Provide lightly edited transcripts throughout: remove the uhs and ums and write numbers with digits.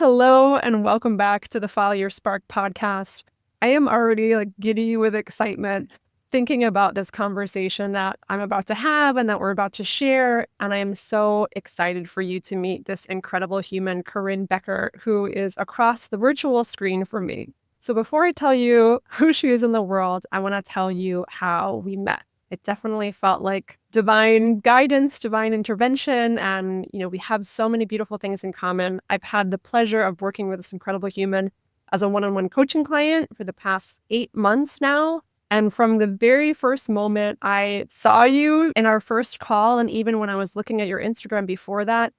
Hello and welcome back to the Follow Your Spark podcast. I am already giddy with excitement thinking about this conversation that I'm about to have and that we're about to share. And I am so excited for you to meet this incredible human, Corinne Becker, who is across the virtual screen from me. So before I tell you who she is in the world, I want to tell you how we met. It definitely felt like divine guidance, divine intervention. And, we have so many beautiful things in common. I've had the pleasure of working with this incredible human as a one-on-one coaching client for the past 8 months now. And from the very first moment I saw you in our first call, and even when I was looking at your Instagram before that,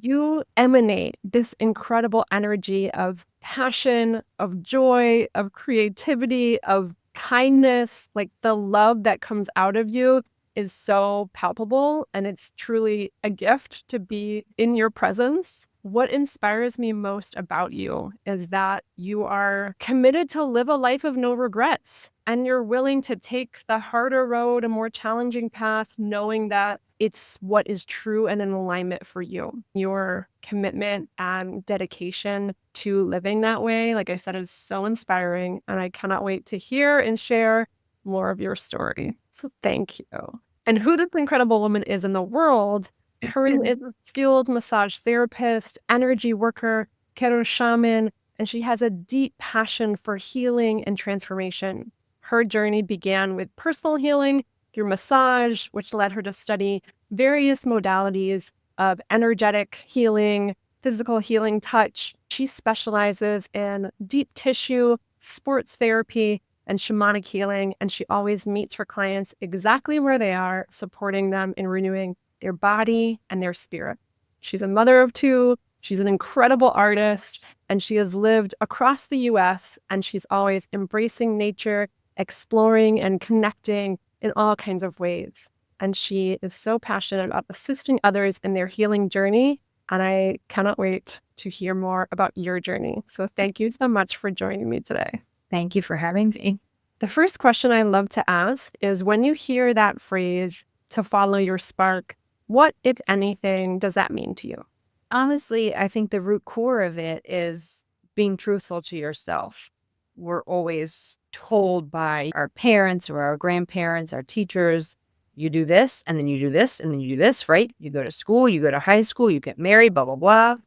you emanate this incredible energy of passion, of joy, of creativity, of kindness. Like the love that comes out of you is so palpable, and it's truly a gift to be in your presence. What inspires me most about you is that you are committed to live a life of no regrets, and you're willing to take the harder road, a more challenging path, knowing that it's what is true and in alignment for you. Your commitment and dedication to living that way, like I said, is so inspiring, and I cannot wait to hear and share more of your story. So thank you. And who this incredible woman is in the world, Corinne is a skilled massage therapist, energy worker, Kero shaman, and she has a deep passion for healing and transformation. Her journey began with personal healing through massage, which led her to study various modalities of energetic healing, physical healing, touch. She specializes in deep tissue, sports therapy, and shamanic healing, and she always meets her clients exactly where they are, supporting them in renewing their body and their spirit. She's a mother of 2. She's an incredible artist, and she has lived across the US, and she's always embracing nature, exploring and connecting in all kinds of ways. And she is so passionate about assisting others in their healing journey. And I cannot wait to hear more about your journey. So thank you so much for joining me today. Thank you for having me. The first question I love to ask is, when you hear that phrase, to follow your spark, what, if anything, does that mean to you? Honestly, I think the root core of it is being truthful to yourself. We're always told by our parents or our grandparents, our teachers, you do this, and then you do this, and then you do this, right? You go to school, you go to high school, you get married, blah, blah, blah.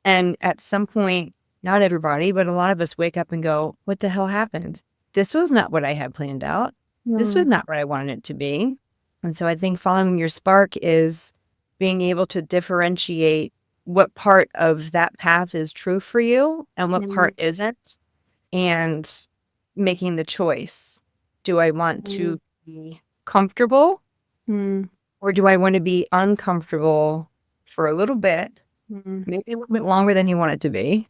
And at some point, not everybody, but a lot of us wake up and go, what the hell happened? This was not what I had planned out. This was not what I wanted it to be. And so I think following your spark is being able to differentiate what part of that path is true for you and what part isn't, and making the choice. Do I want to be comfortable or do I want to be uncomfortable for a little bit, maybe a little bit longer than you want it to be,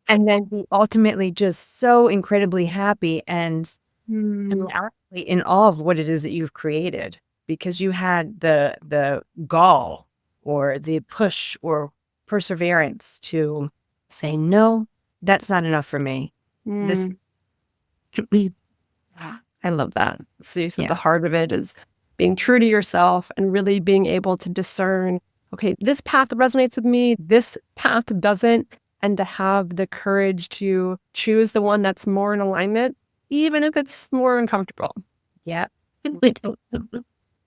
and then be ultimately just so incredibly happy and actually in awe of what it is that you've created, because you had the gall or the push or perseverance to say, no, that's not enough for me. This, I love that. So you said the heart of it is being true to yourself and really being able to discern, okay, this path resonates with me, this path doesn't, and to have the courage to choose the one that's more in alignment, even if it's more uncomfortable. Yeah.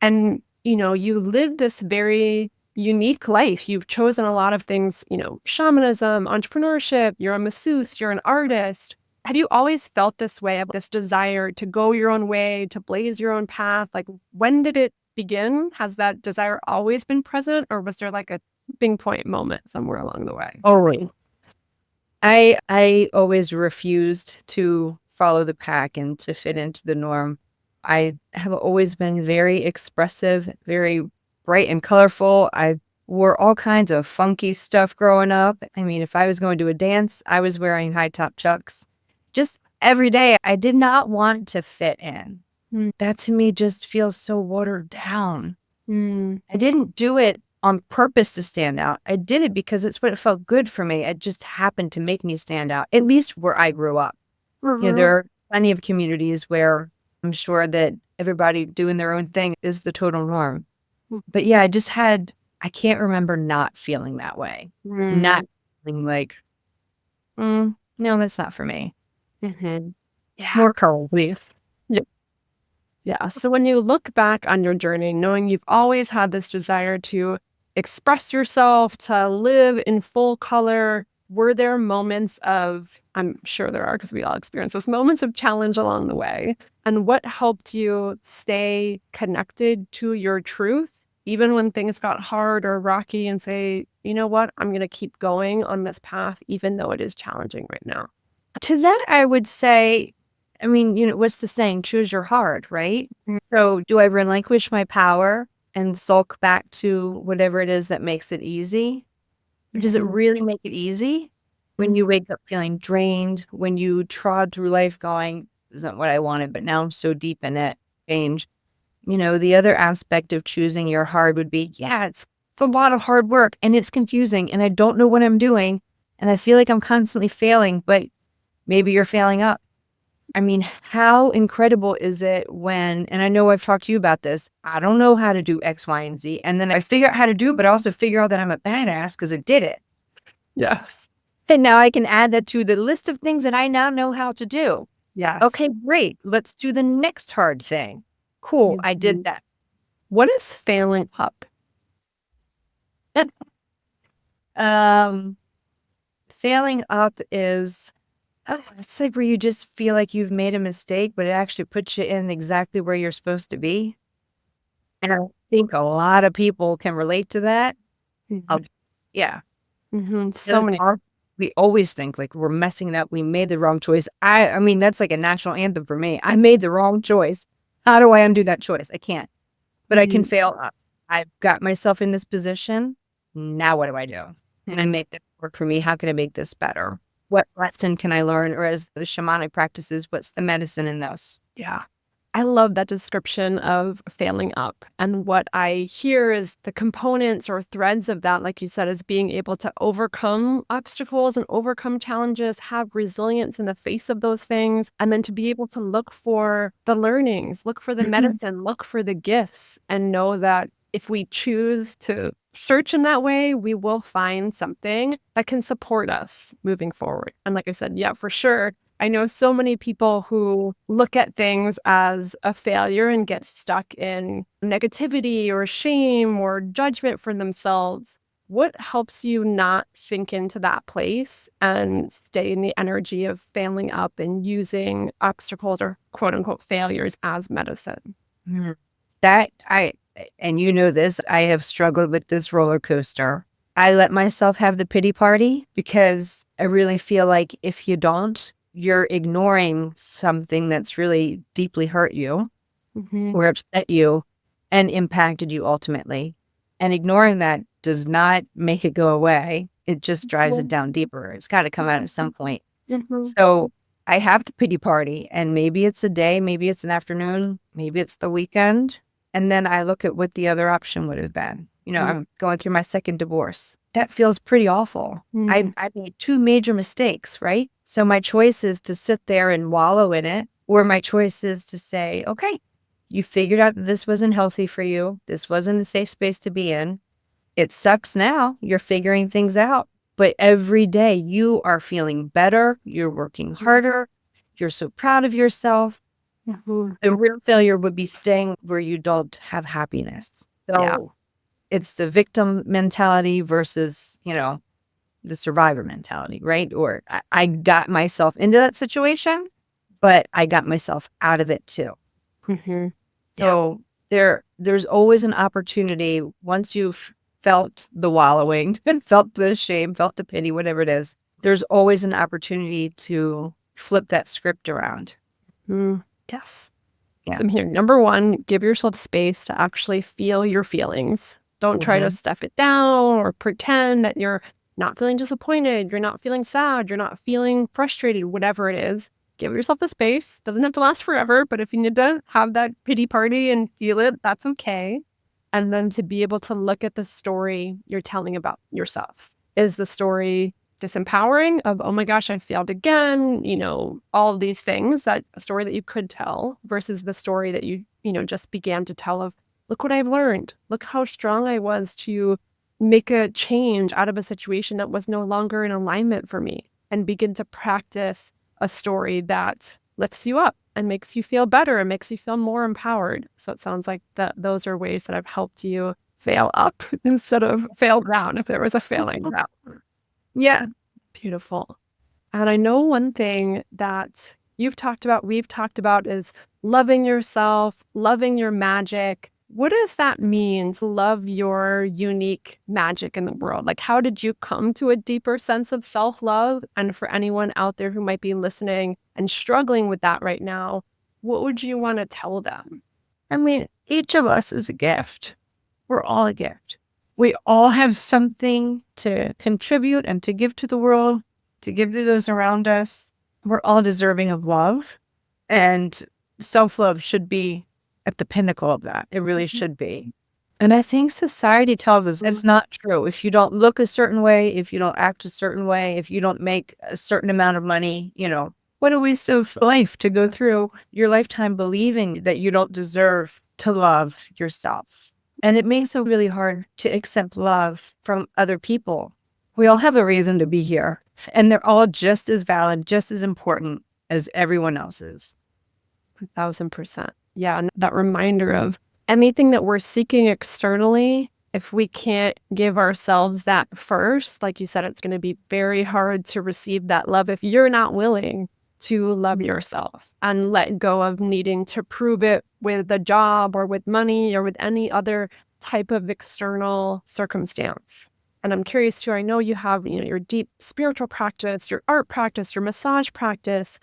And, you live this very unique life. You've chosen a lot of things, shamanism, entrepreneurship, you're a masseuse, you're an artist. Have you always felt this way, of this desire to go your own way, to blaze your own path? Like, when did it begin? Has that desire always been present, or was there like a tipping point moment somewhere along the way? Always. I always refused to follow the pack and to fit into the norm. I have always been very expressive, very bright and colorful. I wore all kinds of funky stuff growing up. I mean, if I was going to a dance, I was wearing high top Chucks. Just every day, I did not want to fit in. That to me just feels so watered down. I didn't do it on purpose to stand out. I did it because it's what it felt good for me. It just happened to make me stand out, at least where I grew up. There are plenty of communities where I'm sure that everybody doing their own thing is the total norm. But yeah, I can't remember not feeling that way, not feeling like, no, that's not for me. Mm-hmm. Yeah. More coal, please. Yeah. So when you look back on your journey, knowing you've always had this desire to express yourself, to live in full color, were there moments of, I'm sure there are because we all experience those moments of challenge along the way? And what helped you stay connected to your truth, even when things got hard or rocky, and say, you know what, I'm going to keep going on this path, even though it is challenging right now? To that, I would say, I mean, what's the saying? Choose your heart, right? Mm. So do I relinquish my power and sulk back to whatever it is that makes it easy? Or does it really make it easy when you wake up feeling drained, when you trod through life going, isn't what I wanted, but now I'm so deep in it, change. The other aspect of choosing your heart would be, yeah, it's a lot of hard work and it's confusing and I don't know what I'm doing and I feel like I'm constantly failing, but maybe you're failing up. I mean, how incredible is it when, and I know I've talked to you about this, I don't know how to do X, Y, and Z. And then I figure out how to do it, but I also figure out that I'm a badass because I did it. Yes. And now I can add that to the list of things that I now know how to do. Yes. Okay, great. Let's do the next hard thing. Cool. I did that. What is failing up? Um, Failing up is, it's like where you just feel like you've made a mistake, but it actually puts you in exactly where you're supposed to be. And I think a lot of people can relate to that. Yeah. So many. We always think like we're messing it up. We made the wrong choice. I mean, that's like a national anthem for me. I made the wrong choice. How do I undo that choice? I can't, but I can fail up. I've got myself in this position. Now what do I do? Can I make this work for me? How can I make this better? What lesson can I learn? Or as the shamanic practices, what's the medicine in this? Yeah. I love that description of failing up. And what I hear is the components or threads of that, like you said, is being able to overcome obstacles and overcome challenges, have resilience in the face of those things, and then to be able to look for the learnings, look for the medicine, look for the gifts, and know that if we choose to search in that way, we will find something that can support us moving forward. And like I said, yeah, for sure. I know so many people who look at things as a failure and get stuck in negativity or shame or judgment for themselves. What helps you not sink into that place and stay in the energy of failing up and using obstacles or quote unquote failures as medicine? And this, I have struggled with this roller coaster. I let myself have the pity party because I really feel like if you don't, you're ignoring something that's really deeply hurt you or upset you and impacted you ultimately. And ignoring that does not make it go away. It just drives it down deeper. It's got to come out at some point. So I have the pity party, and maybe it's a day, maybe it's an afternoon, maybe it's the weekend. And then I look at what the other option would have been. I'm going through my second divorce. That feels pretty awful. I made two major mistakes, right? So my choice is to sit there and wallow in it, or my choice is to say, okay, you figured out that this wasn't healthy for you. This wasn't a safe space to be in. It sucks now. You're figuring things out. But every day you are feeling better. You're working harder. You're so proud of yourself. The real failure would be staying where you don't have happiness. So it's the victim mentality versus, the survivor mentality, right? Or I got myself into that situation, but I got myself out of it too. So there's always an opportunity once you've felt the wallowing and felt the shame, felt the pity, whatever it is, there's always an opportunity to flip that script around. Yes. Yeah. So I'm here. Number one, give yourself space to actually feel your feelings. Don't try to stuff it down or pretend that you're not feeling disappointed, you're not feeling sad, you're not feeling frustrated, whatever it is. Give yourself the space. Doesn't have to last forever, but if you need to have that pity party and feel it, that's okay. And then to be able to look at the story you're telling about yourself. Is the story disempowering of, oh my gosh, I failed again, all of these things, that a story that you could tell versus the story that you just began to tell of, look what I've learned. Look how strong I was to make a change out of a situation that was no longer in alignment for me and begin to practice a story that lifts you up and makes you feel better and makes you feel more empowered. So it sounds like that those are ways that I've helped you fail up instead of fail down if there was a failing down. Yeah. Beautiful. And I know one thing that you've talked about, we've talked about is loving yourself, loving your magic. What does that mean to love your unique magic in the world? Like, how did you come to a deeper sense of self-love? And for anyone out there who might be listening and struggling with that right now, what would you want to tell them? I mean, each of us is a gift. We're all a gift. We all have something to contribute and to give to the world, to give to those around us. We're all deserving of love. And self-love should be at the pinnacle of that. It really should be. And I think society tells us it's not true. If you don't look a certain way, if you don't act a certain way, if you don't make a certain amount of money, what a waste of life to go through your lifetime believing that you don't deserve to love yourself. And it makes it really hard to accept love from other people. We all have a reason to be here, and they're all just as valid, just as important as everyone else's. 1,000%. Yeah. And that reminder of anything that we're seeking externally, if we can't give ourselves that first, like you said, it's going to be very hard to receive that love if you're not willing to love yourself and let go of needing to prove it with a job or with money or with any other type of external circumstance. And I'm curious too, I know you have, your deep spiritual practice, your art practice, your massage practice.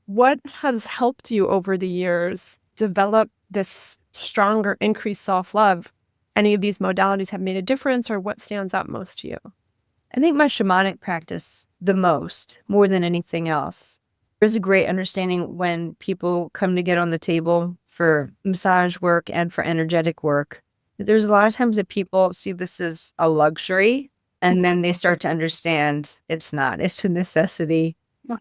What has helped you over the years develop this stronger, increased self-love? Any of these modalities have made a difference, or what stands out most to you? I think my shamanic practice the most, more than anything else. There's a great understanding when people come to get on the table for massage work and for energetic work. There's a lot of times that people see this as a luxury, and then they start to understand it's not. It's a necessity.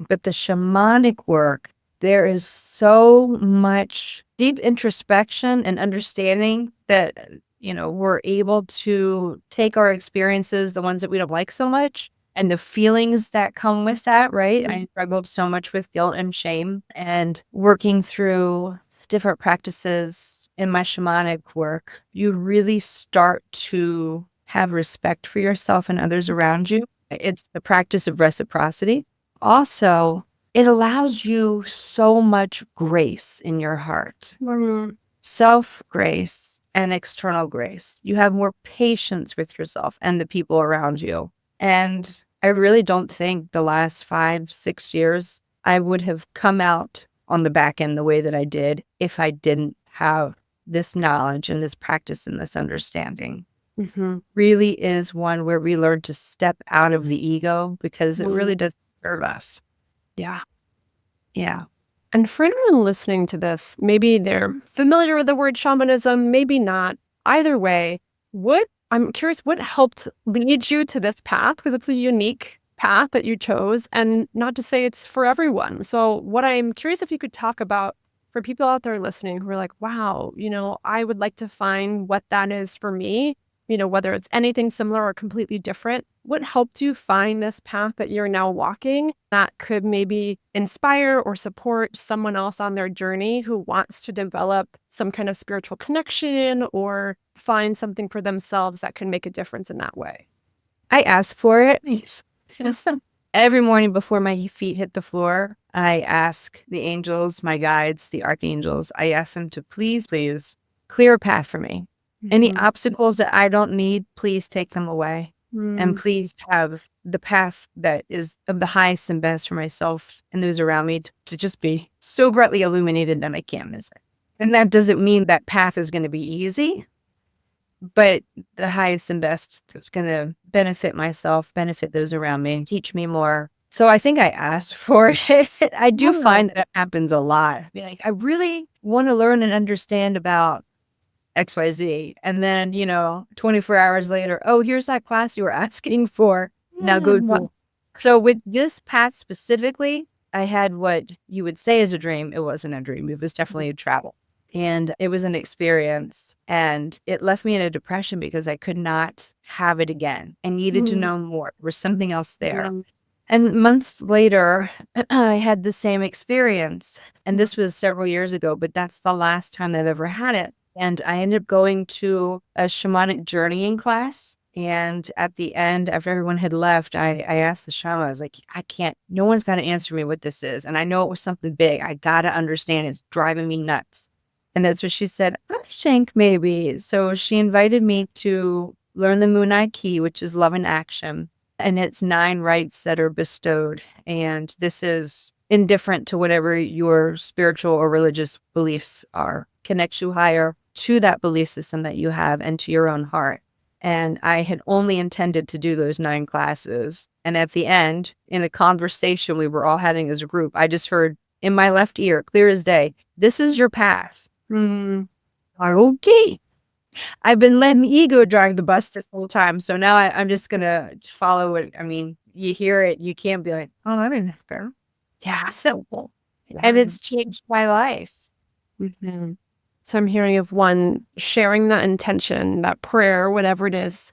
But the shamanic work, there is so much deep introspection and understanding that, we're able to take our experiences, the ones that we don't like so much, and the feelings that come with that, right? I struggled so much with guilt and shame, and working through different practices in my shamanic work, you really start to have respect for yourself and others around you. It's the practice of reciprocity. Also, it allows you so much grace in your heart, self-grace and external grace. You have more patience with yourself and the people around you. And I really don't think the last 5-6 years I would have come out on the back end the way that I did if I didn't have this knowledge and this practice and this understanding. Really is one where we learn to step out of the ego, because it really does serve us. Yeah. Yeah. And for anyone listening to this, maybe they're familiar with the word shamanism, maybe not. Either way, I'm curious, what helped lead you to this path? Because it's a unique path that you chose, and not to say it's for everyone. So what I'm curious if you could talk about for people out there listening who are like, wow, I would like to find what that is for me, whether it's anything similar or completely different. What helped you find this path that you're now walking that could maybe inspire or support someone else on their journey who wants to develop some kind of spiritual connection or find something for themselves that can make a difference in that way? I ask for it. Every morning before my feet hit the floor, I ask the angels, my guides, the archangels, I ask them to please clear a path for me. Any obstacles that I don't need, please take them away. And please have the path that is of the highest and best for myself and those around me to just be so brightly illuminated that I can't miss it. And that doesn't mean that path is going to be easy, but the highest and best is going to benefit myself, benefit those around me, teach me more. So I think I asked for it. I do find that happens a lot. I really want to learn and understand about XYZ. And then, 24 hours later, oh, here's that class you were asking for. Now go do it. So with this path specifically, I had what you would say is a dream. It wasn't a dream. It was definitely a travel. And it was an experience, and it left me in a depression because I could not have it again. I needed to know more. There was something else there. And months later, I had the same experience. And this was several years ago, but that's the last time I've ever had it. And I ended up going to a shamanic journeying class. And at the end, after everyone had left, I asked the shaman, I was like, I can't, no one's got to answer me what this is. And I know it was something big. I got to understand. It's driving me nuts. And that's what she said, I think maybe. So she invited me to learn the Moon Eye Key, which is love in action. And it's 9 rights that are bestowed. And this is indifferent to whatever your spiritual or religious beliefs are. Connects you higher to that belief system that you have and to your own heart. And I had only intended to do those 9 classes. And at the end, in a conversation we were all having as a group, I just heard in my left ear, clear as day, this is your path. Okay. I've been letting ego drive the bus this whole time. So now I'm just going to follow it. I mean, you hear it. You can't be like, oh, that is fair. Yeah, simple. Yeah. And it's changed my life. Mm-hmm. So I'm hearing of one, sharing that intention, that prayer, whatever it is,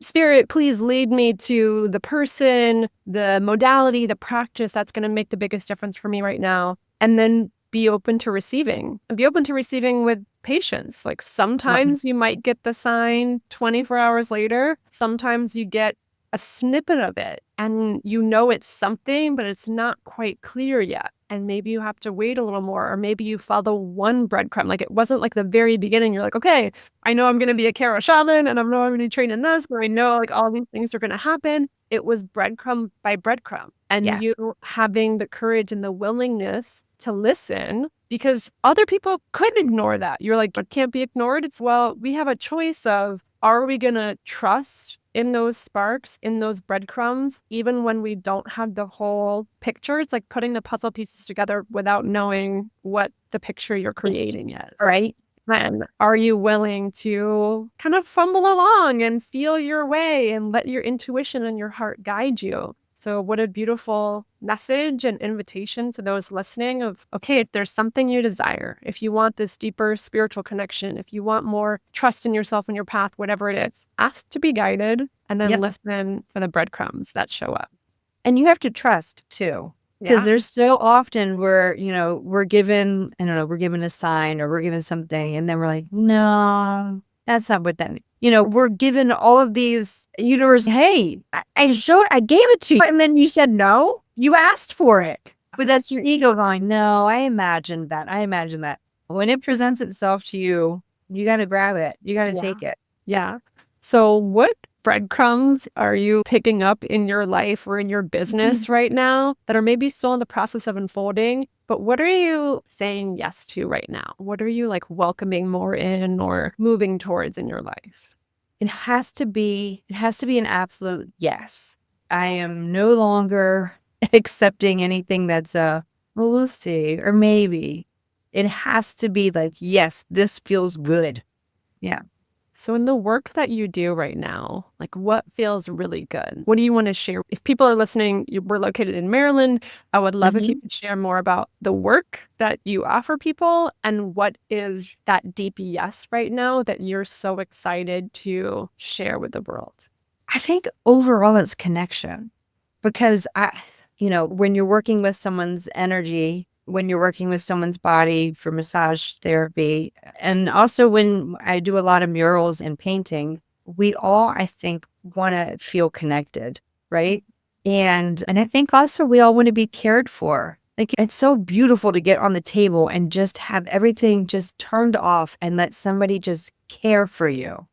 Spirit, please lead me to the person, the modality, the practice that's going to make the biggest difference for me right now. And then be open to receiving and be open to receiving with patience. Like sometimes you might get the sign 24 hours later. Sometimes you get a snippet of it and it's something, but it's not quite clear yet. And maybe you have to wait a little more, or maybe you follow one breadcrumb. Like it wasn't like the very beginning. You're like, okay, I know I'm going to be a Karo shaman and I know I'm going to train in this, but I know like all these things are going to happen. It was breadcrumb by breadcrumb. And you having the courage and the willingness to listen, because other people could ignore that. You're like, it can't be ignored. We have a choice of, are we going to trust in those sparks, in those breadcrumbs, even when we don't have the whole picture? It's like putting the puzzle pieces together without knowing what the picture you're creating is. Right. And are you willing to kind of fumble along and feel your way and let your intuition and your heart guide you? So what a beautiful message and invitation to those listening of, okay, if there's something you desire, if you want this deeper spiritual connection, if you want more trust in yourself and your path, whatever it is, ask to be guided and then listen for the breadcrumbs that show up. And you have to trust too. Because there's so often where, we're given, we're given a sign or we're given something and then we're like, no, that's not what that means. We're given all of these universe. Hey, I gave it to you. And then you said no, you asked for it. But that's your ego going, no, I imagined that. When it presents itself to you, you got to grab it. You got to take it. Yeah. So what breadcrumbs are you picking up in your life or in your business right now that are maybe still in the process of unfolding? But what are you saying yes to right now? What are you like welcoming more in or moving towards in your life? It has to be an absolute yes. I am no longer accepting anything that's we'll see, or maybe. It has to be like, yes, this feels good. Yeah. So in the work that you do right now, like what feels really good? What do you want to share? If people are listening, we're located in Maryland. I would love if you could share more about the work that you offer people and what is that deep yes right now that you're so excited to share with the world. I think overall it's connection, because when you're working with someone's energy, when you're working with someone's body for massage therapy, and also when I do a lot of murals and painting, we all, I think, want to feel connected, right? And I think also we all want to be cared for. Like, it's so beautiful to get on the table and just have everything just turned off and let somebody just care for you.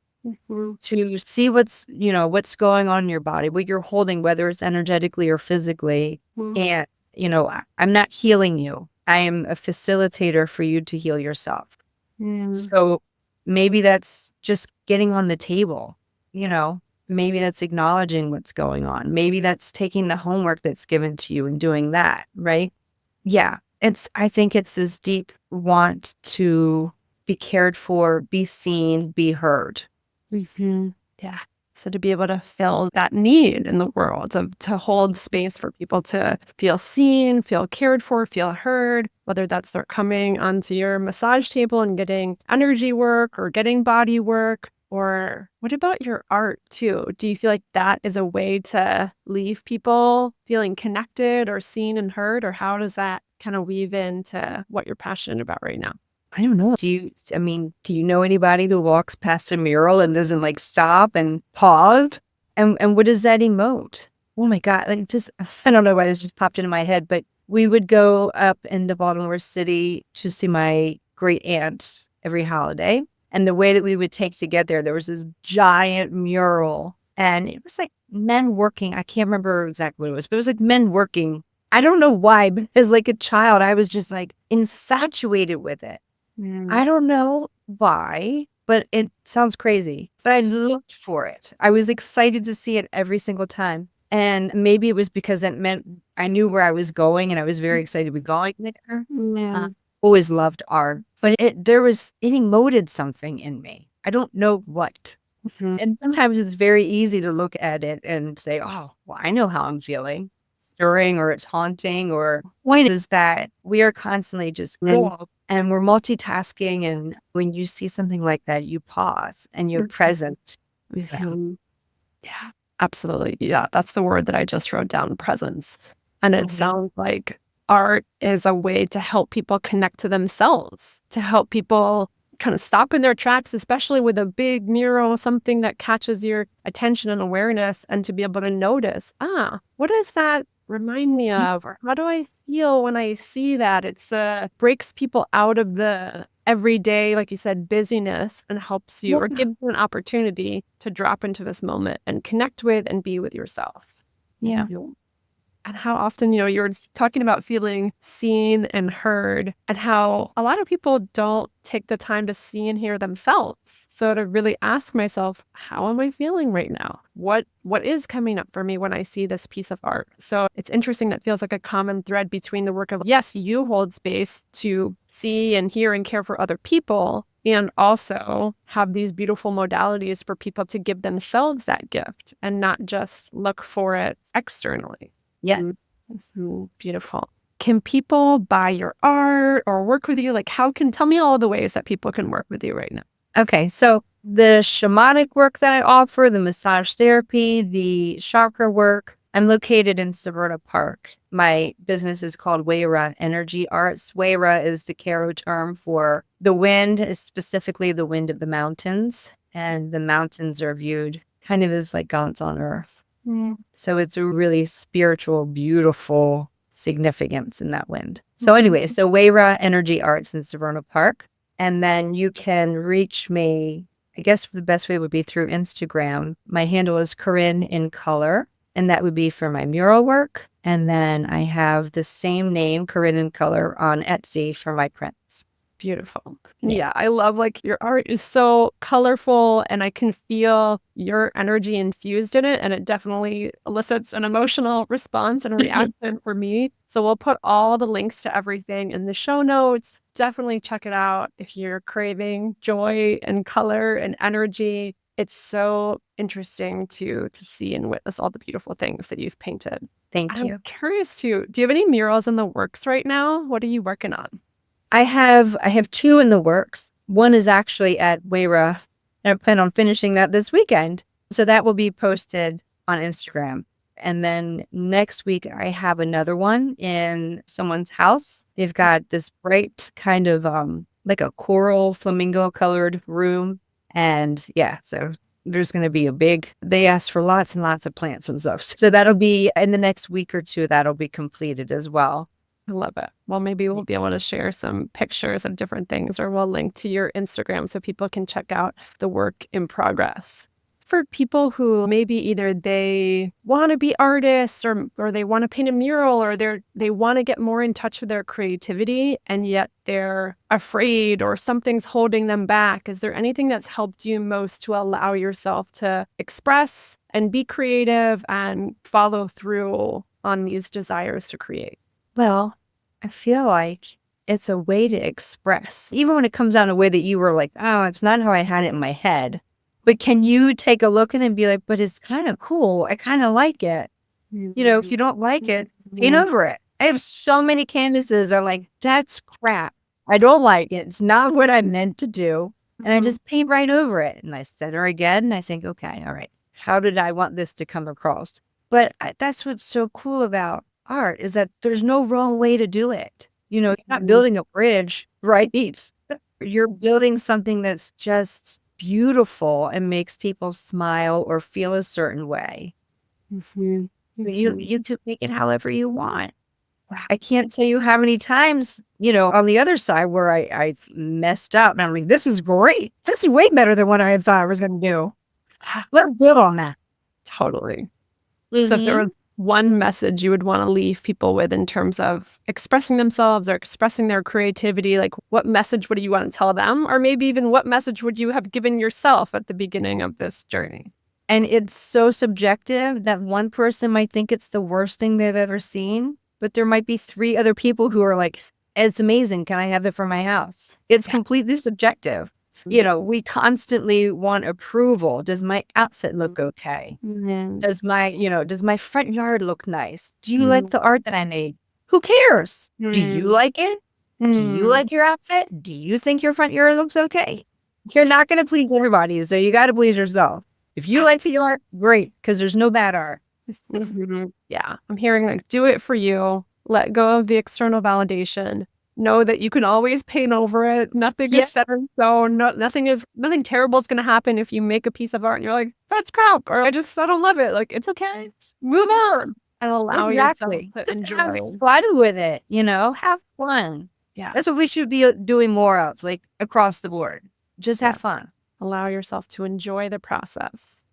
To see what's going on in your body, what you're holding, whether it's energetically or physically. And I'm not healing you. I am a facilitator for you to heal yourself. So maybe that's just getting on the table, maybe that's acknowledging what's going on. Maybe that's taking the homework that's given to you and doing that, right? Yeah. I think it's this deep want to be cared for, be seen, be heard. Yeah. So to be able to fill that need in the world, to hold space for people to feel seen, feel cared for, feel heard, whether that's they're coming onto your massage table and getting energy work or getting body work. Or what about your art too? Do you feel like that is a way to leave people feeling connected or seen and heard? Or how does that kind of weave into what you're passionate about right now? I don't know. Do you know anybody who walks past a mural and doesn't like stop and pause? And what does that emote? Oh my God. Like this, I don't know why this just popped into my head, but we would go up into Baltimore City to see my great aunt every holiday. And the way that we would take to get there was this giant mural. And it was like men working. I can't remember exactly what it was, but it was like men working. I don't know why, but as like a child, I was just like infatuated with it. I don't know why, but it sounds crazy. But I looked for it. I was excited to see it every single time. And maybe it was because it meant I knew where I was going and I was very excited to be going there. Yeah. Always loved art, but it emoted something in me. I don't know what. Mhm. And sometimes it's very easy to look at it and say, oh, well, I know how I'm feeling. Stirring or it's haunting, or point is that we are constantly just go and we're multitasking. And when you see something like that, you pause and you're present. Mhm. Yeah, absolutely. Yeah, that's the word that I just wrote down, presence. And it sounds like art is a way to help people connect to themselves, to help people kind of stop in their tracks, especially with a big mural, something that catches your attention and awareness, and to be able to notice, what does that remind me of? Or how do I feel when I see that? It's breaks people out of the everyday, like you said, busyness, and helps you or gives you an opportunity to drop into this moment and connect with and be with yourself. Yeah. And how often, you're talking about feeling seen and heard, and how a lot of people don't take the time to see and hear themselves. So to really ask myself, how am I feeling right now? What is coming up for me when I see this piece of art? So it's interesting, that feels like a common thread between the work of, yes, you hold space to see and hear and care for other people, and also have these beautiful modalities for people to give themselves that gift and not just look for it externally. Yeah. Beautiful. Can people buy your art or work with you? Like, tell me all the ways that people can work with you right now. Okay. So the shamanic work that I offer, the massage therapy, the chakra work, I'm located in Severna Park. My business is called Waira Energy Arts. Waira is the Karo term for the wind, specifically the wind of the mountains. And the mountains are viewed kind of as like gods on earth. So it's a really spiritual, beautiful significance in that wind. So anyway, so Waira Energy Arts in Severna Park. And then you can reach me, I guess the best way would be through Instagram. My handle is Corinne in Color, and that would be for my mural work. And then I have the same name, Corinne in Color, on Etsy for my prints. Beautiful. Yeah, I love, like, your art is so colorful, and I can feel your energy infused in it, and it definitely elicits an emotional response and a reaction for me. So we'll put all the links to everything in the show notes. Definitely check it out if you're craving joy and color and energy. It's so interesting to see and witness all the beautiful things that you've painted. Thank I'm you. curious too, do you have any murals in the works right now? What are you working on? I have 2 in the works. One is actually at Waira, and I plan on finishing that this weekend. So that will be posted on Instagram. And then next week, I have another one in someone's house. They've got this bright kind of like a coral flamingo colored room. And yeah, so there's going to be they asked for lots and lots of plants and stuff. So that'll be in the next week or two, that'll be completed as well. I love it. Well, maybe we'll be able to share some pictures of different things, or we'll link to your Instagram so people can check out the work in progress. For people who maybe either they want to be artists, or they want to paint a mural, or they want to get more in touch with their creativity, and yet they're afraid or something's holding them back, is there anything that's helped you most to allow yourself to express and be creative and follow through on these desires to create? Well, I feel like it's a way to express, even when it comes down to a way that you were like, oh, it's not how I had it in my head. But can you take a look at it and be like, but it's kind of cool. I kind of like it. If you don't like it, paint over it. I have so many canvases. I'm like, that's crap. I don't like it. It's not what I meant to do. And I just paint right over it. And I center again. And I think, okay, all right, how did I want this to come across? But that's what's so cool about art is that there's no wrong way to do it. You're not building a bridge, right? You're building something that's just beautiful and makes people smile or feel a certain way. You can make it however you want. I can't tell you how many times, on the other side where I messed up and I'm like, this is great. This is way better than what I had thought I was going to do. Let's build on that. Totally. So if there was one message you would want to leave people with in terms of expressing themselves or expressing their creativity, like what message would you want to tell them? Or maybe even what message would you have given yourself at the beginning of this journey? And it's so subjective that one person might think it's the worst thing they've ever seen, but there might be 3 other people who are like, it's amazing. Can I have it for my house? It's completely subjective. We constantly want approval. Does my outfit look okay? Does my front yard look nice? Do you like the art that I made? Who cares? Do you like it? Do you like your outfit? Do you think your front yard looks okay? You're not going to please everybody, so you got to please yourself. If you like the art, great, because there's no bad art. Yeah, I'm hearing like, do it for you. Let go of the external validation. Know that you can always paint over it. Nothing is set in stone. Nothing terrible is going to happen if you make a piece of art and you're like, that's crap, or I don't love it. Like, it's okay. Move on and allow yourself to enjoy. Have fun with it. Have fun. Yeah, that's what we should be doing more of, like across the board. Just have fun. Allow yourself to enjoy the process.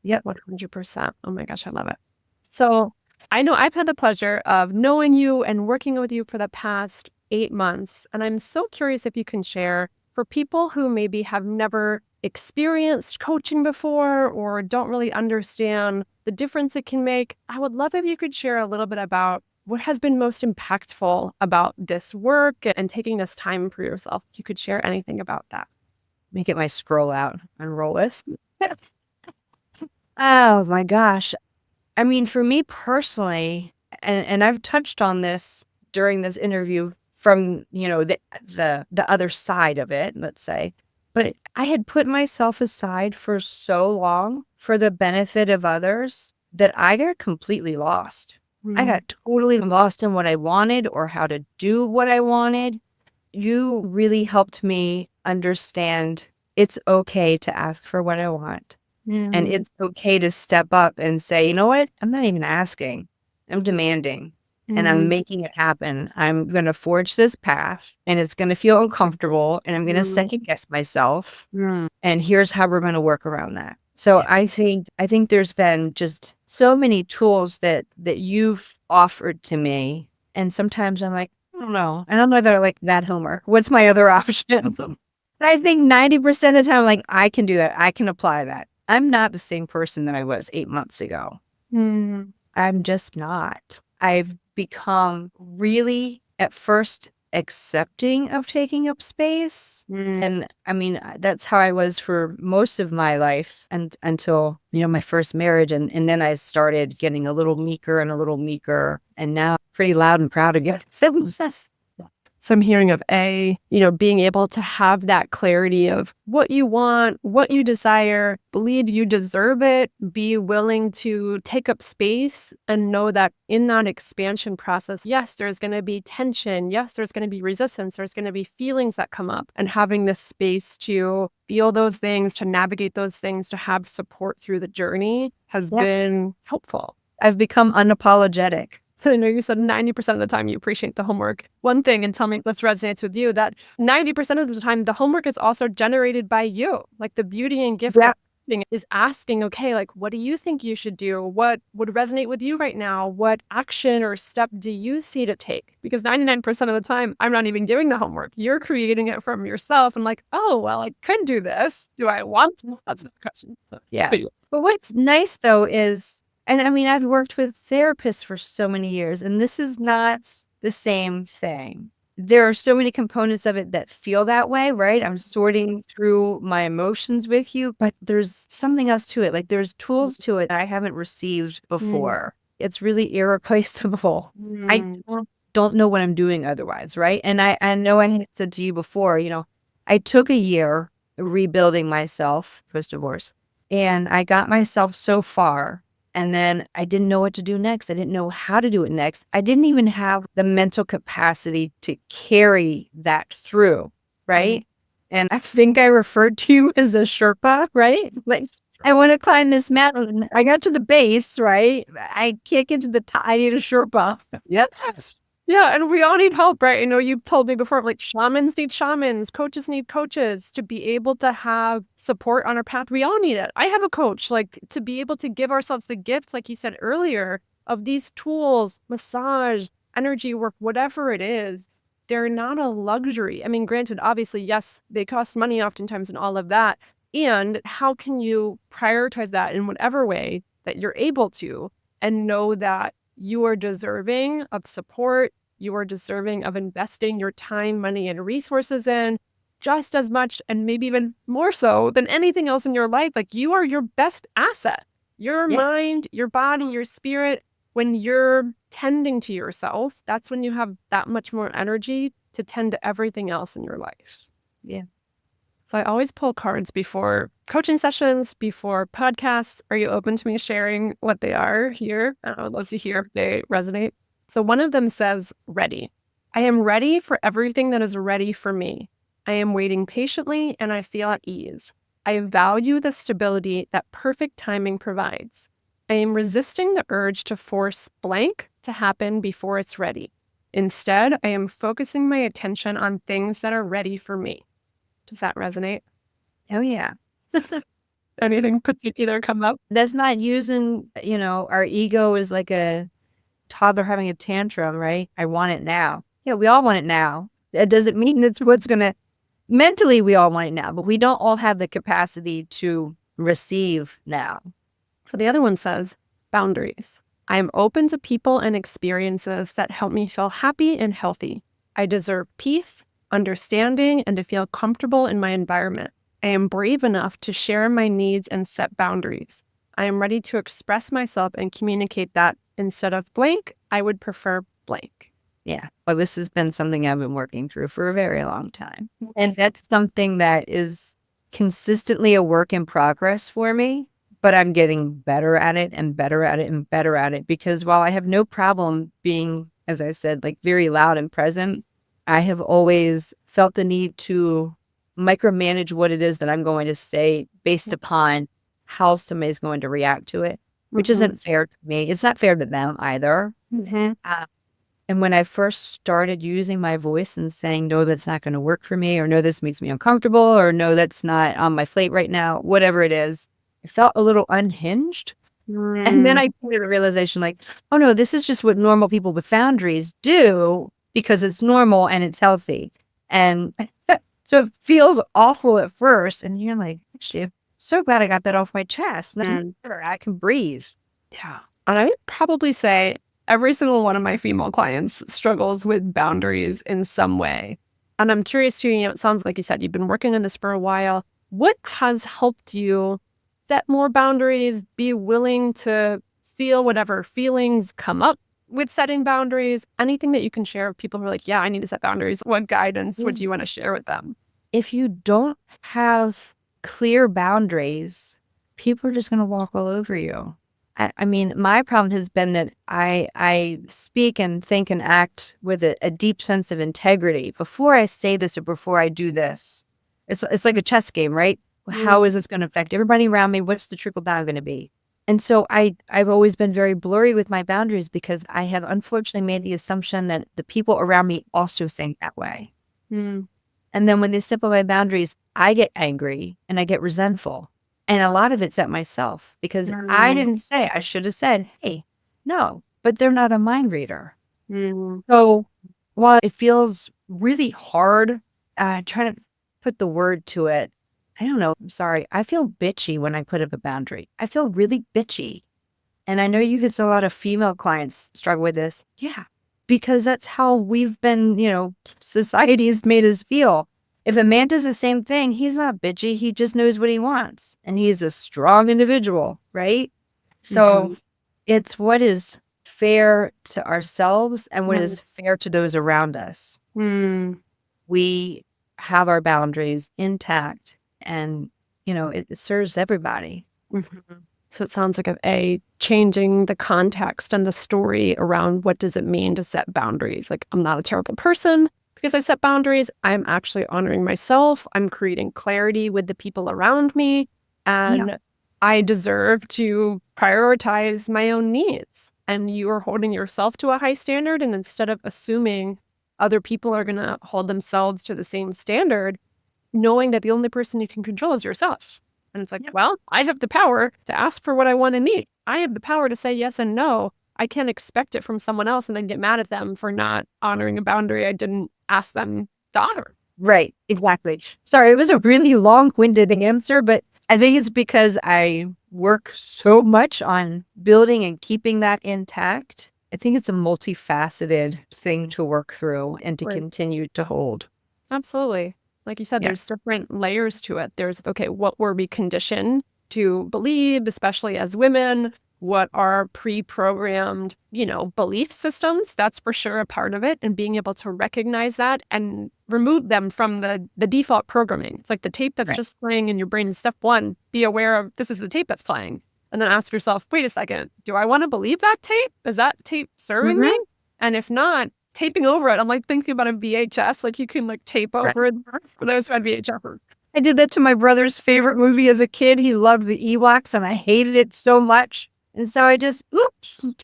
Yep. 100%. Oh my gosh, I love it. So I know I've had the pleasure of knowing you and working with you for the past 8 months. And I'm so curious if you can share for people who maybe have never experienced coaching before or don't really understand the difference it can make. I would love if you could share a little bit about what has been most impactful about this work and taking this time for yourself. If you could share anything about that. Let me get my scroll out and roll this. Oh my gosh. I mean, for me personally, and I've touched on this during this interview from, the other side of it, let's say, but I had put myself aside for so long for the benefit of others that I got completely lost. I got totally lost in what I wanted or how to do what I wanted. You really helped me understand it's okay to ask for what I want. And it's okay to step up and say, you know what? I'm not even asking. I'm demanding. And I'm making it happen. I'm going to forge this path and it's going to feel uncomfortable and I'm going to second guess myself. And here's how we're going to work around that. So I think there's been just so many tools that you've offered to me. And sometimes I'm like, I don't know. I don't know that I like that homework. What's my other option? And I think 90% of the time, like, I can do that. I can apply that. I'm not the same person that I was 8 months ago. I'm just not. I've become really, at first, accepting of taking up space. And I mean, that's how I was for most of my life and until, my first marriage. And then I started getting a little meeker and a little meeker. And now I'm pretty loud and proud again. So I'm hearing of being able to have that clarity of what you want, what you desire, believe you deserve it, be willing to take up space and know that in that expansion process, yes, there's going to be tension. Yes, there's going to be resistance. There's going to be feelings that come up, and having this space to feel those things, to navigate those things, to have support through the journey has been helpful. I've become unapologetic. I know you said 90% of the time you appreciate the homework. One thing, and tell me what's resonates with you, that 90% of the time the homework is also generated by you. Like the beauty and gift of is asking, okay, like, what do you think you should do? What would resonate with you right now? What action or step do you see to take? Because 99% of the time, I'm not even doing the homework. You're creating it from yourself and like, oh, well, I could do this. Do I want to? That's the question. Yeah. But what's nice though is, and I mean, I've worked with therapists for so many years, and this is not the same thing. there are so many components of it that feel that way, right? I'm sorting through my emotions with you, but there's something else to it. Like there's tools to it I haven't received before. It's really irreplaceable. I don't know what I'm doing otherwise, right? And I know I had said to you before, I took a year rebuilding myself post-divorce, and I got myself so far. And then I didn't know what to do next. I didn't know how to do it next. I didn't even have the mental capacity to carry that through, right? And I think I referred to you as a Sherpa, right? Like, I want to climb this mountain. I got to the base, right? I can't get to the top. I need a Sherpa. Yep. Yeah, and we all need help, right? You've told me before, like shamans need shamans, coaches need coaches to be able to have support on our path. We all need it. I have a coach, like to be able to give ourselves the gifts, like you said earlier, of these tools, massage, energy work, whatever it is. They're not a luxury. I mean, granted, obviously, yes, they cost money oftentimes and all of that. And how can you prioritize that in whatever way that you're able to and know that you are deserving of support. You are deserving of investing your time, money, and resources in just as much and maybe even more so than anything else in your life. Like you are your best asset, your mind, your body, your spirit. When you're tending to yourself, that's when you have that much more energy to tend to everything else in your life. Yeah. So I always pull cards before coaching sessions, before podcasts. Are you open to me sharing what they are here? I would love to hear if they resonate. So one of them says, ready. I am ready for everything that is ready for me. I am waiting patiently and I feel at ease. I value the stability that perfect timing provides. I am resisting the urge to force blank to happen before it's ready. Instead, I am focusing my attention on things that are ready for me. Does that resonate? Oh, yeah. Anything particular come up? That's not using, our ego is like a toddler having a tantrum, right? I want it now. Yeah, we all want it now. That doesn't mean that's what's going to, mentally, we all want it now, but we don't all have the capacity to receive now. So the other one says, boundaries. I am open to people and experiences that help me feel happy and healthy. I deserve peace, understanding, and to feel comfortable in my environment. I am brave enough to share my needs and set boundaries. I am ready to express myself and communicate that instead of blank, I would prefer blank. Yeah. Well, this has been something I've been working through for a very long time. And that's something that is consistently a work in progress for me, but I'm getting better at it and better at it and better at it because while I have no problem being, as I said, like very loud and present, I have always felt the need to micromanage what it is that I'm going to say based upon how somebody's going to react to it, which isn't fair to me. It's not fair to them either. And when I first started using my voice and saying, no, that's not going to work for me, or no, this makes me uncomfortable, or no, that's not on my plate right now, whatever it is, I felt a little unhinged. And then I came to the realization like, oh no, this is just what normal people with boundaries do because it's normal and it's healthy. And so it feels awful at first. And you're like, actually, I'm so glad I got that off my chest. Now I can breathe. Yeah. And I would probably say every single one of my female clients struggles with boundaries in some way. And I'm curious to, it sounds like you said you've been working on this for a while. What has helped you set more boundaries, be willing to feel whatever feelings come up with setting boundaries? Anything that you can share with people who are like, yeah, I need to set boundaries. What guidance would you want to share with them? If you don't have clear boundaries, people are just going to walk all over you. I mean, my problem has been that I speak and think and act with a deep sense of integrity. Before I say this or before I do this, it's like a chess game, right? How is this going to affect everybody around me? What's the trickle down going to be? And so I've always been very blurry with my boundaries because I have unfortunately made the assumption that the people around me also think that way. And then when they step on my boundaries, I get angry and I get resentful. And a lot of it's at myself because I didn't say, I should have said, hey, no, but they're not a mind reader. So while it feels really hard trying to put the word to it, I don't know. I'm sorry. I feel bitchy when I put up a boundary. I feel really bitchy. And I know you get a lot of female clients struggle with this. Yeah. because that's how we've been, society's made us feel. If a man does the same thing, he's not bitchy. He just knows what he wants. And he's a strong individual, right? So it's what is fair to ourselves and what is fair to those around us. We have our boundaries intact and, it serves everybody. So it sounds like changing the context and the story around what does it mean to set boundaries. Like, I'm not a terrible person because I set boundaries. I'm actually honoring myself. I'm creating clarity with the people around me. And I deserve to prioritize my own needs. And you are holding yourself to a high standard. And instead of assuming other people are going to hold themselves to the same standard, knowing that the only person you can control is yourself. And it's like, well, I have the power to ask for what I want and need. I have the power to say yes and no. I can't expect it from someone else and then get mad at them for not honoring a boundary I didn't ask them to honor. Right. Exactly. Sorry, it was a really long-winded answer, but I think it's because I work so much on building and keeping that intact. I think it's a multifaceted thing to work through and to continue to hold. Absolutely. Like you said, there's different layers to it. There's, okay, what were we conditioned to believe, especially as women? What are pre-programmed, belief systems? That's for sure a part of it. And being able to recognize that and remove them from the default programming. It's like the tape that's just playing in your brain is step one. Be aware of this is the tape that's playing. And then ask yourself, wait a second, do I want to believe that tape? Is that tape serving me? And if not, taping over it. I'm like thinking about a VHS, like you can like tape over it for those who had VHS. I did that to my brother's favorite movie as a kid. He loved the Ewoks and I hated it so much. And so I just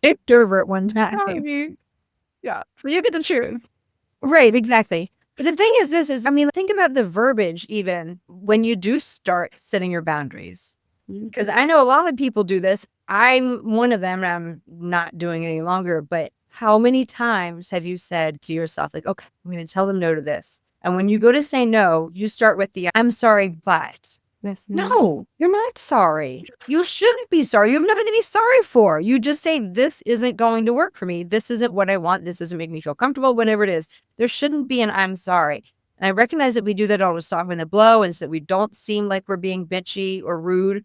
taped over it one time. So you get to choose. Right, exactly. But the thing is think about the verbiage even when you do start setting your boundaries. Because I know a lot of people do this. I'm one of them and I'm not doing it any longer. But how many times have you said to yourself, like, okay, I'm going to tell them no to this. And when you go to say no, you start with I'm sorry, but. No, you're not sorry. You shouldn't be sorry. You have nothing to be sorry for. You just say, this isn't going to work for me. This isn't what I want. This doesn't make me feel comfortable, whatever it is. There shouldn't be an I'm sorry. And I recognize that we do that all to soften the blow and so that we don't seem like we're being bitchy or rude.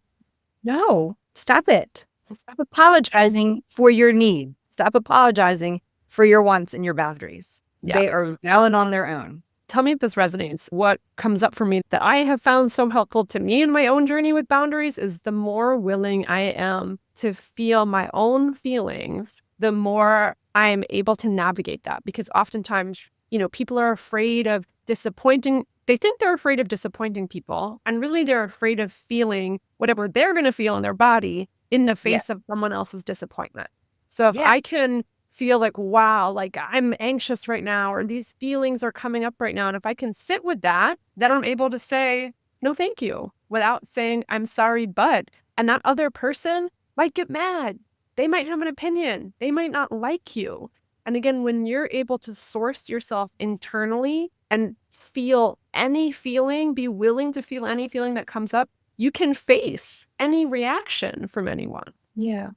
No, stop it. Stop apologizing for your need. Stop apologizing for your wants and your boundaries. They are valid on their own. Tell me if this resonates. What comes up for me that I have found so helpful to me in my own journey with boundaries is the more willing I am to feel my own feelings, the more I am able to navigate that. Because oftentimes, people are afraid of disappointing. They think they're afraid of disappointing people. And really, they're afraid of feeling whatever they're going to feel in their body in the face of someone else's disappointment. So if I can feel like, wow, like I'm anxious right now, or these feelings are coming up right now. And if I can sit with that, then I'm able to say, no, thank you, without saying, I'm sorry, but, and that other person might get mad. They might have an opinion. They might not like you. And again, when you're able to source yourself internally and feel any feeling, be willing to feel any feeling that comes up, you can face any reaction from anyone. Yeah.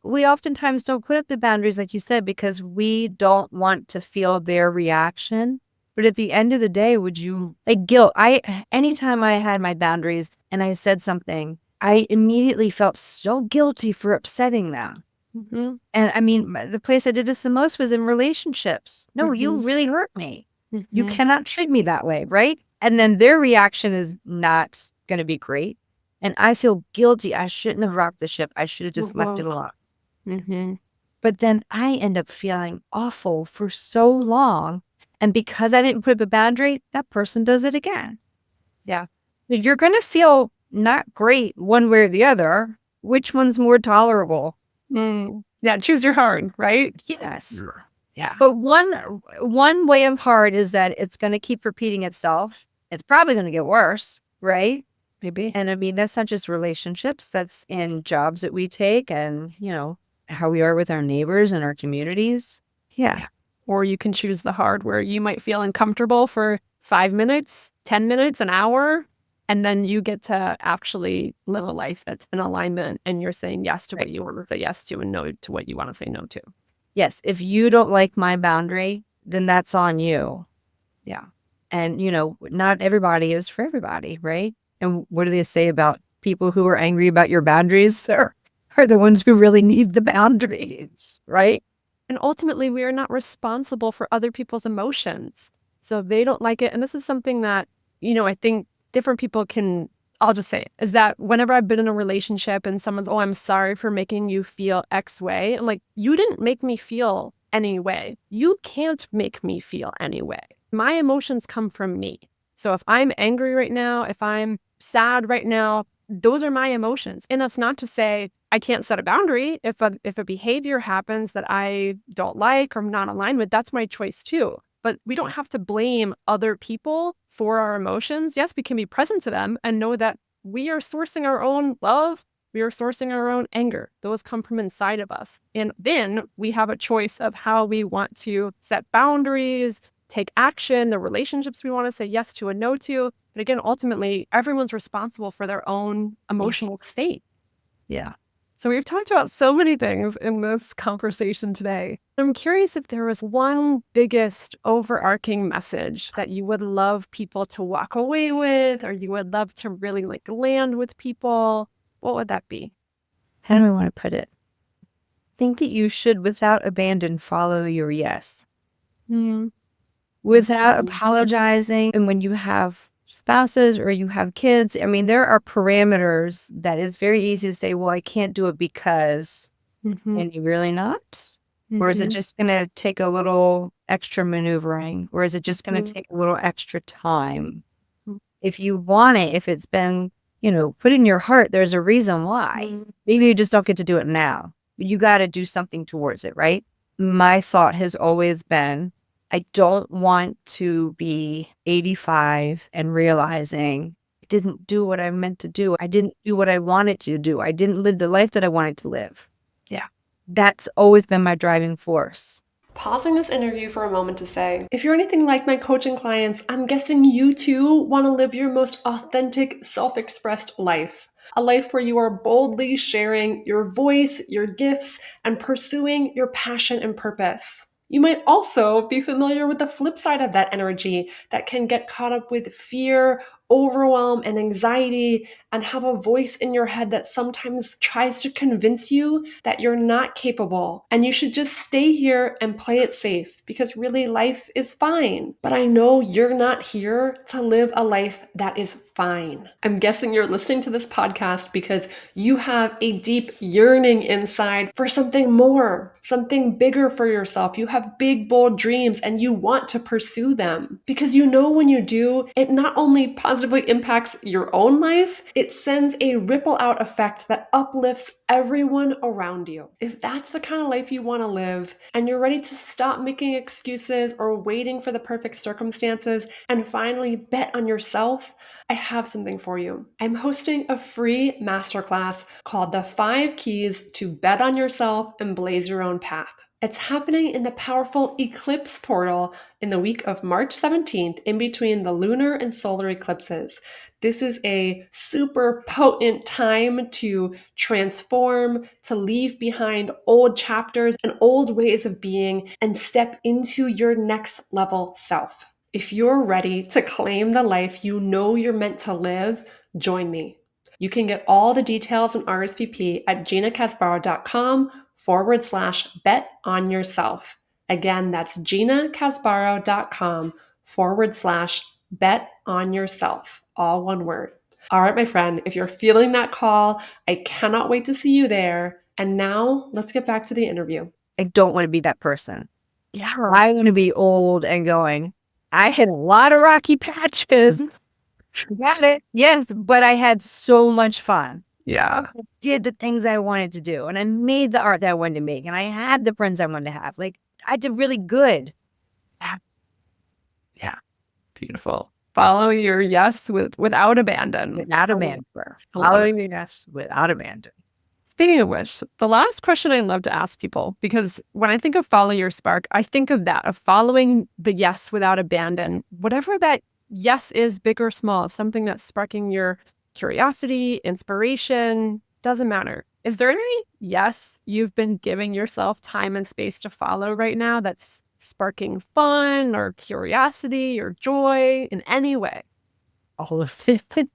We oftentimes don't put up the boundaries, like you said, because we don't want to feel their reaction. But at the end of the day, would you guilt? Anytime I had my boundaries and I said something, I immediately felt so guilty for upsetting them. And the place I did this the most was in relationships. No, you really hurt me. You cannot treat me that way, right? And then their reaction is not going to be great. And I feel guilty. I shouldn't have rocked the ship. I should have just left it alone. But then I end up feeling awful for so long. And because I didn't put up a boundary, that person does it again. Yeah. You're going to feel not great one way or the other. Which one's more tolerable? Yeah, choose your hard, right? Yes. Yeah. But one way of hard is that it's going to keep repeating itself. It's probably going to get worse, right? Maybe. And that's not just relationships. That's in jobs that we take and, how we are with our neighbors and our communities. Yeah. Or you can choose the hard where you might feel uncomfortable for 5 minutes, 10 minutes, an hour. And then you get to actually live a life that's in alignment and you're saying yes to what you want to say yes to and no to what you want to say no to. Yes, if you don't like my boundary, then that's on you. Yeah. And, not everybody is for everybody, right? And what do they say about people who are angry about your boundaries? Are the ones who really need the boundaries, right? And ultimately, we are not responsible for other people's emotions. So if they don't like it, and this is something that, I think different people can, I'll just say it, is that whenever I've been in a relationship and someone's, oh, I'm sorry for making you feel X way. I'm like, you didn't make me feel any way. You can't make me feel any way. My emotions come from me. So if I'm angry right now, if I'm sad right now, those are my emotions. And that's not to say I can't set a boundary. If a behavior happens that I don't like or I'm not aligned with, that's my choice too. But we don't have to blame other people for our emotions. Yes, we can be present to them and know that we are sourcing our own love. We are sourcing our own anger. Those come from inside of us. And then we have a choice of how we want to set boundaries, take action, the relationships we want to say yes to and no to. But again, ultimately, everyone's responsible for their own emotional state. Yeah. So we've talked about so many things in this conversation today. I'm curious if there was one biggest overarching message that you would love people to walk away with, or you would love to really land with people. What would that be? How do I want to put it? Think that you should, without abandon, follow your yes. Without apologizing. And when you have spouses or you have kids, I mean, there are parameters that is very easy to say, well, I can't do it because, and you really not? Or is it just going to take a little extra maneuvering? Or is it just going to take a little extra time? If you want it, if it's been, put in your heart, there's a reason why. Maybe you just don't get to do it now. But you got to do something towards it, right? My thought has always been, I don't want to be 85 and realizing I didn't do what I meant to do. I didn't do what I wanted to do. I didn't live the life that I wanted to live. Yeah. That's always been my driving force. Pausing this interview for a moment to say, if you're anything like my coaching clients, I'm guessing you too want to live your most authentic, self-expressed life. A life where you are boldly sharing your voice, your gifts, and pursuing your passion and purpose. You might also be familiar with the flip side of that energy that can get caught up with fear, overwhelm, and anxiety, and have a voice in your head that sometimes tries to convince you that you're not capable and you should just stay here and play it safe because really life is fine. But I know you're not here to live a life that is fine. I'm guessing you're listening to this podcast because you have a deep yearning inside for something more, something bigger for yourself. You have big, bold dreams and you want to pursue them because you know when you do, it not only positively impacts your own life, it sends a ripple out effect that uplifts everyone around you. If that's the kind of life you want to live and you're ready to stop making excuses or waiting for the perfect circumstances and finally bet on yourself, I have something for you. I'm hosting a free masterclass called The 5 Keys to Bet on Yourself and Blaze Your Own Path. It's happening in the powerful eclipse portal in the week of March 17th, in between the lunar and solar eclipses. This is a super potent time to transform, to leave behind old chapters and old ways of being, and step into your next level self. If you're ready to claim the life you know you're meant to live, join me. You can get all the details and RSVP at ginacasbaro.com/bet on yourself. Again, that's ginacasbaro.com/bet on yourself. All one word. All right, my friend, if you're feeling that call, I cannot wait to see you there. And now let's get back to the interview. I don't want to be that person. Yeah. I want to be old and going, I had a lot of rocky patches. Got it. Yes, but I had so much fun. Yeah. I did the things I wanted to do, and I made the art that I wanted to make, and I had the friends I wanted to have. Like, I did really good. Yeah. Beautiful. Follow your yes without abandon. Without abandon. I love it. Following your yes without abandon. Speaking of which, the last question I love to ask people, because when I think of follow your spark, I think of that, of following the yes without abandon. Whatever that yes is, big or small, something that's sparking your curiosity, inspiration, doesn't matter. Is there any yes you've been giving yourself time and space to follow right now that's sparking fun or curiosity or joy in any way? All of it.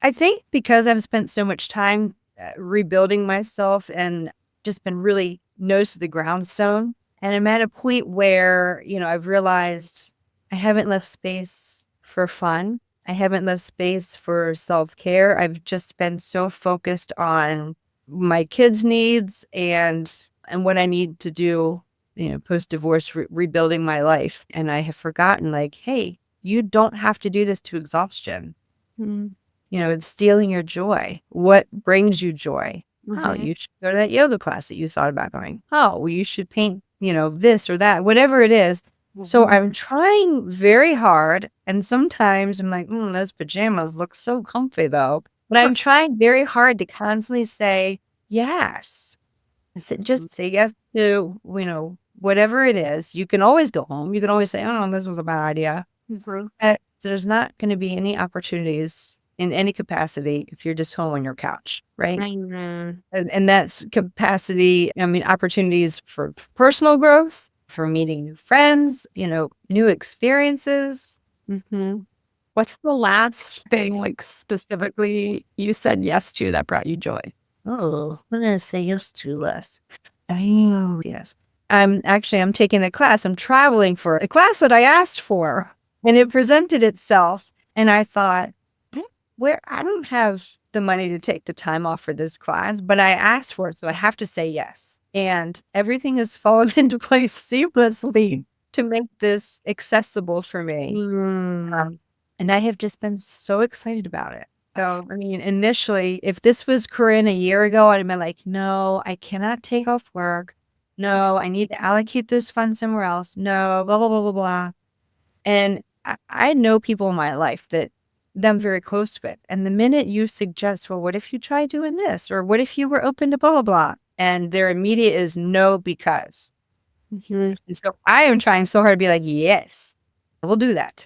I think because I've spent so much time rebuilding myself and just been really nose to the groundstone. And I'm at a point where, I've realized I haven't left space for fun. I haven't left space for self-care. I've just been so focused on my kids' needs and what I need to do, post-divorce, rebuilding my life. And I have forgotten, like, hey, you don't have to do this to exhaustion. Mm-hmm. It's stealing your joy. What brings you joy? Oh, you should go to that yoga class that you thought about going. Oh, well, you should paint, this or that, whatever it is. So I'm trying very hard. And sometimes I'm like, those pajamas look so comfy though. But I'm trying very hard to constantly say yes. Just say yes to, whatever it is. You can always go home. You can always say, oh, no, this was a bad idea. There's not going to be any opportunities in any capacity if you're just home on your couch, right? And that's capacity, opportunities for personal growth, for meeting new friends, new experiences. What's the last thing, like, specifically you said yes to that brought you joy? Oh, what did I say yes to less? Oh, yes. I'm taking a class. I'm traveling for a class that I asked for, and it presented itself. And I thought, I don't have the money to take the time off for this class, but I asked for it, so I have to say yes. And everything has fallen into place seamlessly to make this accessible for me. And I have just been so excited about it. So, initially, if this was Corinne a year ago, I'd have been like, no, I cannot take off work. No, I need to allocate this fund somewhere else. No, blah, blah, blah, blah, blah. And I know people in my life that I'm very close with. And the minute you suggest, well, what if you try doing this? Or what if you were open to blah, blah, blah? And their immediate is no, because. And so I am trying so hard to be like, yes, we'll do that.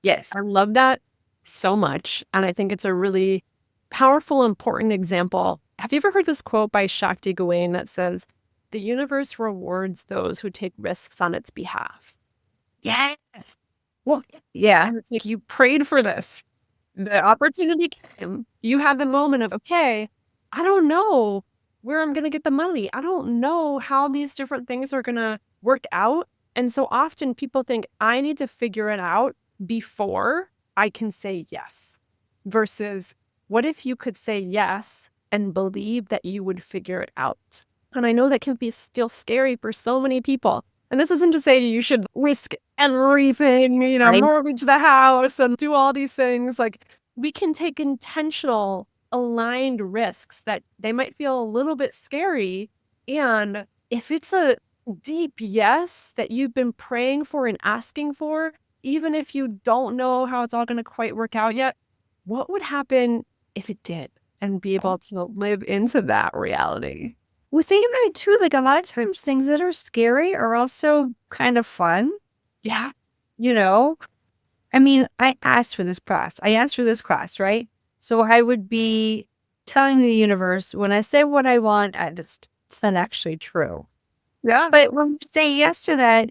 Yes. I love that so much. And I think it's a really powerful, important example. Have you ever heard this quote by Shakti Gawain that says, the universe rewards those who take risks on its behalf? Yes. Well, yeah. And it's like, you prayed for this. The opportunity came. You had the moment of, okay, I don't know where I'm going to get the money. I don't know how these different things are going to work out. And so often people think I need to figure it out before I can say yes. Versus, what if you could say yes and believe that you would figure it out? And I know that can be still scary for so many people. And this isn't to say you should risk everything, Right. mortgage the house and do all these things. Like, we can take intentional, aligned risks that they might feel a little bit scary. And if it's a deep yes that you've been praying for and asking for, even if you don't know how it's all going to quite work out yet, what would happen if it did? And be able to live into that reality. Well, think about it too. Like, a lot of times things that are scary are also kind of fun. Yeah. I asked for this class. Right? So I would be telling the universe, when I say what I want, it's not actually true. Yeah. But when you say yes to that,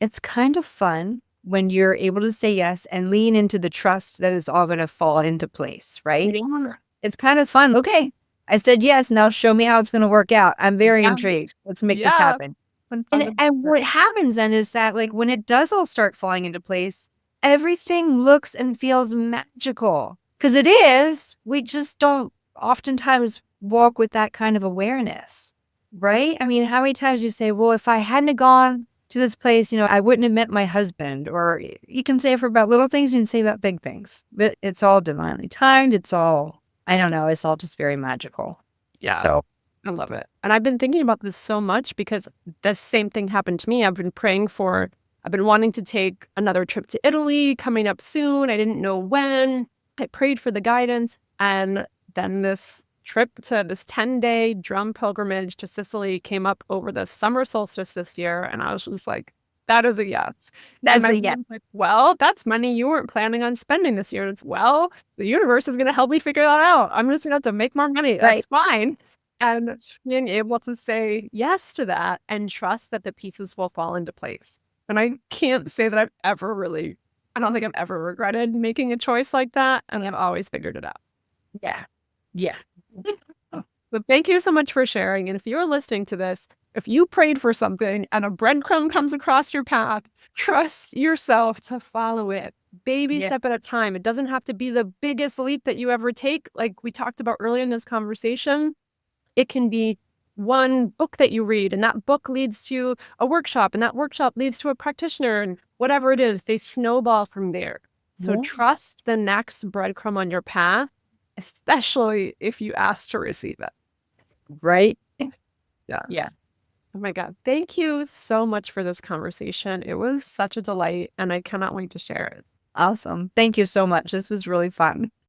it's kind of fun when you're able to say yes and lean into the trust that is all going to fall into place, right? It's kind of fun. Okay, I said yes. Now show me how it's going to work out. I'm very intrigued. Let's make this happen. And what happens then is that, like, when it does all start falling into place, everything looks and feels magical. Because it is. We just don't oftentimes walk with that kind of awareness, right? How many times you say, well, if I hadn't have gone to this place, I wouldn't have met my husband. Or you can say it for about little things, you can say about big things. But it's all divinely timed. It's all, I don't know, it's all just very magical. Yeah. So I love it. And I've been thinking about this so much because the same thing happened to me. I've been wanting to take another trip to Italy coming up soon. I didn't know when. I prayed for the guidance. And then this trip to this 10-day drum pilgrimage to Sicily came up over the summer solstice this year. And I was just like, that is a yes. That's a yes. Like, well, that's money you weren't planning on spending this year. It's, well, the universe is going to help me figure that out. I'm just going to have to make more money. That's fine. And being able to say yes to that and trust that the pieces will fall into place. And I can't say that I don't think I've ever regretted making a choice like that. And I've always figured it out. Yeah. Yeah. But thank you so much for sharing. And if you're listening to this, if you prayed for something and a breadcrumb comes across your path, trust yourself to follow it. Baby Yeah. step at a time. It doesn't have to be the biggest leap that you ever take. Like we talked about earlier in this conversation, it can be one book that you read, and that book leads to a workshop, and that workshop leads to a practitioner, and whatever it is, they snowball from there. So Yeah. trust the next breadcrumb on your path, especially if you ask to receive it. Right? Yes. Yeah. Oh my God. Thank you so much for this conversation. It was such a delight, and I cannot wait to share it. Awesome. Thank you so much. This was really fun.